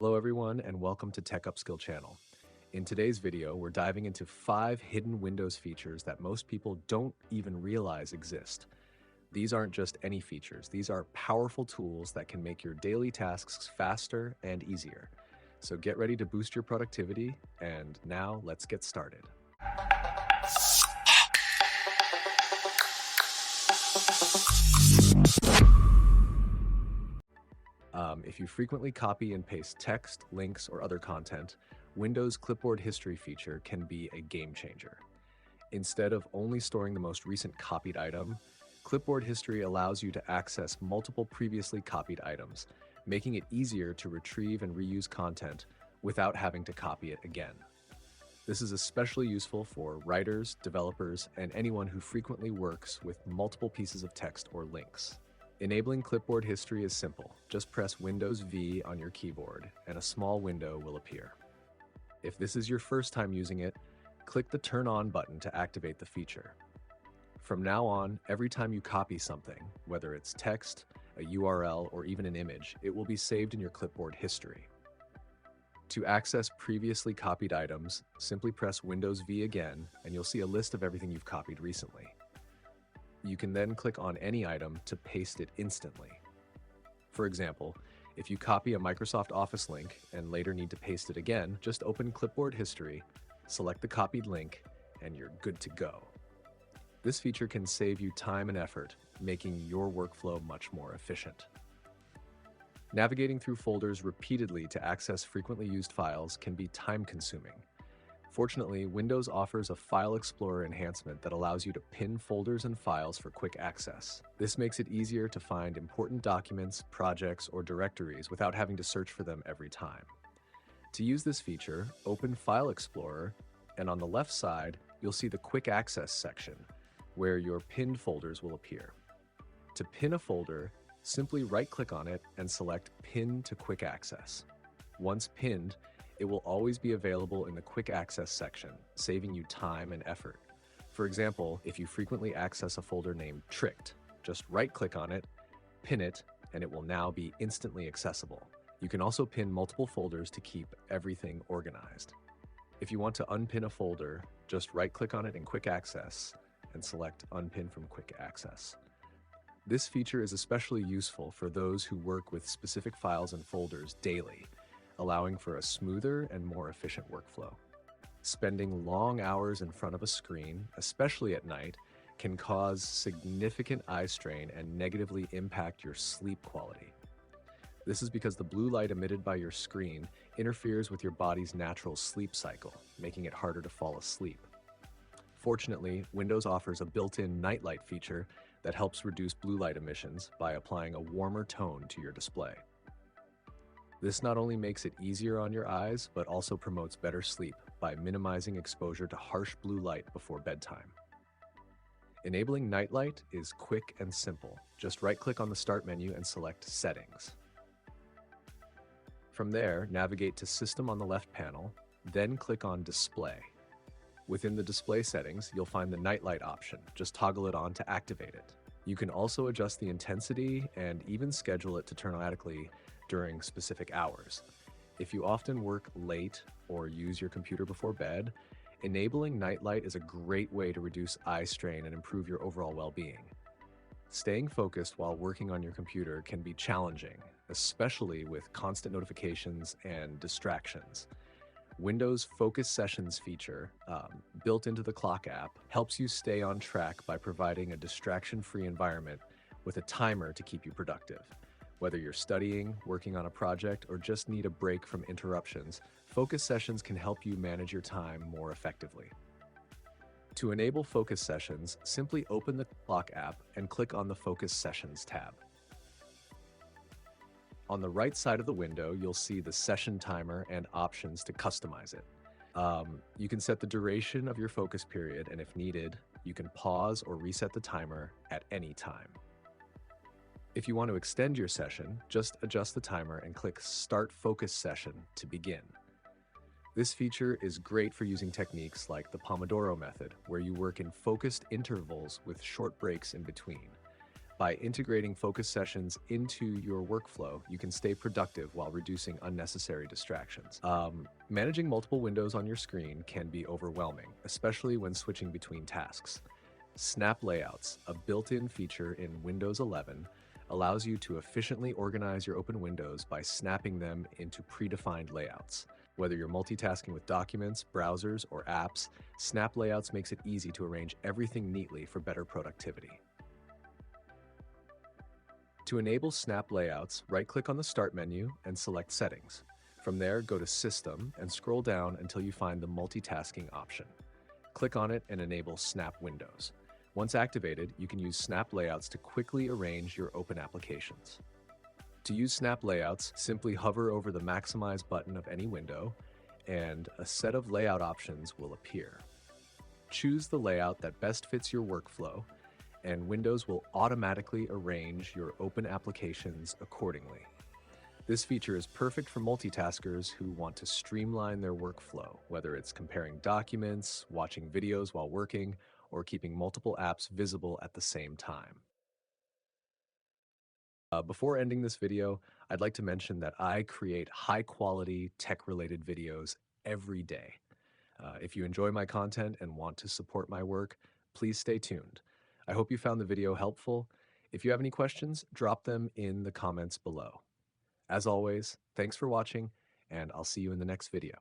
Hello everyone and welcome to Tech Upskill channel. In today's video, we're diving into 5 hidden Windows features that most people don't even realize exist. These aren't just any features, these are powerful tools that can make your daily tasks faster and easier. So get ready to boost your productivity, and now let's get started. If you frequently copy and paste text, links, or other content, Windows Clipboard History feature can be a game changer. Instead of only storing the most recent copied item, Clipboard History allows you to access multiple previously copied items, making it easier to retrieve and reuse content without having to copy it again. This is especially useful for writers, developers, and anyone who frequently works with multiple pieces of text or links. Enabling Clipboard History is simple. Just press Windows V on your keyboard and a small window will appear. If this is your first time using it, click the Turn On button to activate the feature. From now on, every time you copy something, whether it's text, a URL, or even an image, it will be saved in your Clipboard History. To access previously copied items, simply press Windows V again and you'll see a list of everything you've copied recently. You can then click on any item to paste it instantly. For example, if you copy a Microsoft Office link and later need to paste it again, just open Clipboard History, select the copied link, and you're good to go. This feature can save you time and effort, making your workflow much more efficient. Navigating through folders repeatedly to access frequently used files can be time-consuming. Fortunately, Windows offers a File Explorer enhancement that allows you to pin folders and files for quick access. This makes it easier to find important documents, projects, or directories without having to search for them every time. To use this feature, open File Explorer, and on the left side, you'll see the Quick Access section, where your pinned folders will appear. To pin a folder, simply right-click on it and select Pin to Quick Access. Once pinned, it will always be available in the Quick Access section, saving you time and effort. For example, if you frequently access a folder named Tricked, just right-click on it, pin it, and it will now be instantly accessible. You can also pin multiple folders to keep everything organized. If you want to unpin a folder, just right-click on it in Quick Access and select Unpin from Quick Access. This feature is especially useful for those who work with specific files and folders daily, allowing for a smoother and more efficient workflow. Spending long hours in front of a screen, especially at night, can cause significant eye strain and negatively impact your sleep quality. This is because the blue light emitted by your screen interferes with your body's natural sleep cycle, making it harder to fall asleep. Fortunately, Windows offers a built-in nightlight feature that helps reduce blue light emissions by applying a warmer tone to your display. This not only makes it easier on your eyes, but also promotes better sleep by minimizing exposure to harsh blue light before bedtime. Enabling nightlight is quick and simple. Just right-click on the Start menu and select Settings. From there, navigate to System on the left panel, then click on Display. Within the display settings, you'll find the nightlight option. Just toggle it on to activate it. You can also adjust the intensity and even schedule it to turn automatically during specific hours. If you often work late or use your computer before bed, enabling nightlight is a great way to reduce eye strain and improve your overall well-being. Staying focused while working on your computer can be challenging, especially with constant notifications and distractions. Windows Focus Sessions feature, built into the Clock app, helps you stay on track by providing a distraction-free environment with a timer to keep you productive. Whether you're studying, working on a project, or just need a break from interruptions, Focus Sessions can help you manage your time more effectively. To enable Focus Sessions, simply open the Clock app and click on the Focus Sessions tab. On the right side of the window, you'll see the session timer and options to customize it. You can set the duration of your focus period, and if needed, you can pause or reset the timer at any time. If you want to extend your session, just adjust the timer and click Start Focus Session to begin. This feature is great for using techniques like the Pomodoro method, where you work in focused intervals with short breaks in between. By integrating focus sessions into your workflow, you can stay productive while reducing unnecessary distractions. Managing multiple windows on your screen can be overwhelming, especially when switching between tasks. Snap Layouts, a built-in feature in Windows 11, allows you to efficiently organize your open windows by snapping them into predefined layouts. Whether you're multitasking with documents, browsers, or apps, Snap Layouts makes it easy to arrange everything neatly for better productivity. To enable Snap Layouts, right-click on the Start menu and select Settings. From there, go to System and scroll down until you find the multitasking option. Click on it and enable Snap Windows. Once activated, you can use Snap Layouts to quickly arrange your open applications. To use Snap Layouts, simply hover over the Maximize button of any window, and a set of layout options will appear. Choose the layout that best fits your workflow, and Windows will automatically arrange your open applications accordingly. This feature is perfect for multitaskers who want to streamline their workflow, whether it's comparing documents, watching videos while working, or keeping multiple apps visible at the same time. Before ending this video, I'd like to mention that I create high-quality tech-related videos every day. If you enjoy my content and want to support my work, please stay tuned. I hope you found the video helpful. If you have any questions, drop them in the comments below. As always, thanks for watching, and I'll see you in the next video.